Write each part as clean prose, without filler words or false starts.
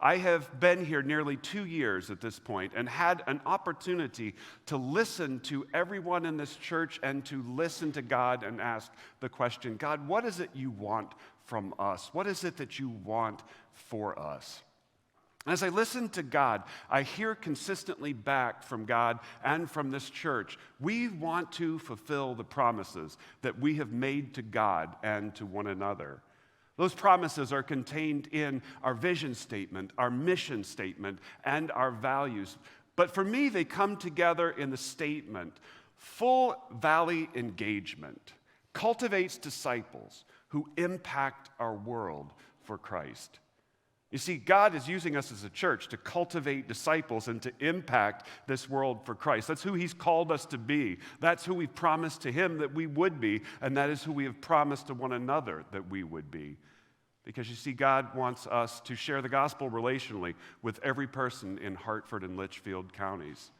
I have been here nearly 2 years at this point and had an opportunity to listen to everyone in this church and to listen to God and ask the question, God, what is it you want from us? What is it that you want for us? As I listen to God, I hear consistently back from God and from this church, we want to fulfill the promises that we have made to God and to one another. Those promises are contained in our vision statement, our mission statement, and our values. But for me, they come together in the statement, full valley engagement cultivates disciples who impact our world for Christ. You see, God is using us as a church to cultivate disciples and to impact this world for Christ. That's who he's called us to be. That's who we've promised to him that we would be, and that is who we have promised to one another that we would be. Because you see, God wants us to share the gospel relationally with every person in Hartford and Litchfield counties.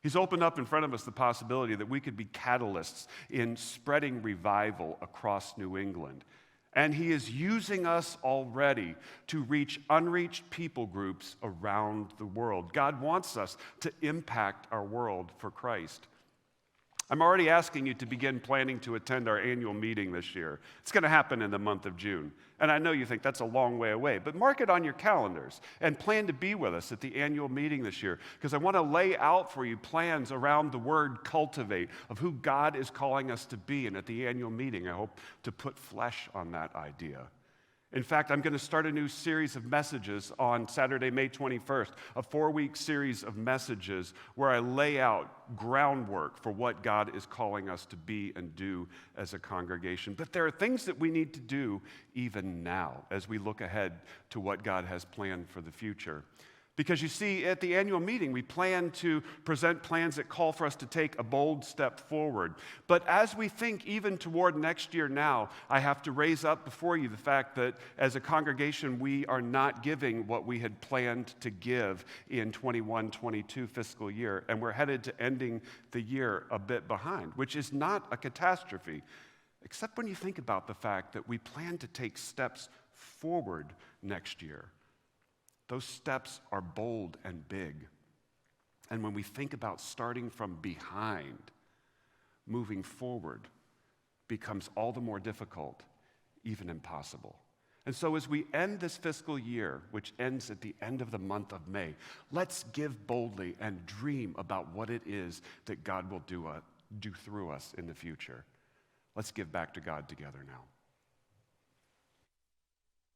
He's opened up in front of us the possibility that we could be catalysts in spreading revival across New England. And he is using us already to reach unreached people groups around the world. God wants us to impact our world for Christ. I'm already asking you to begin planning to attend our annual meeting this year. It's going to happen in the month of June. And I know you think that's a long way away, but mark it on your calendars and plan to be with us at the annual meeting this year, because I want to lay out for you plans around the word cultivate of who God is calling us to be. And at the annual meeting, I hope to put flesh on that idea. In fact, I'm going to start a new series of messages on Saturday, May 21st, a 4-week series of messages where I lay out groundwork for what God is calling us to be and do as a congregation. But there are things that we need to do even now as we look ahead to what God has planned for the future. Because you see, at the annual meeting, we plan to present plans that call for us to take a bold step forward. But as we think even toward next year now, I have to raise up before you the fact that as a congregation, we are not giving what we had planned to give in 21-22 fiscal year. And we're headed to ending the year a bit behind, which is not a catastrophe, except when you think about the fact that we plan to take steps forward next year. Those steps are bold and big. And when we think about starting from behind, moving forward becomes all the more difficult, even impossible. And so as we end this fiscal year, which ends at the end of the month of May, let's give boldly and dream about what it is that God will do through us in the future. Let's give back to God together now.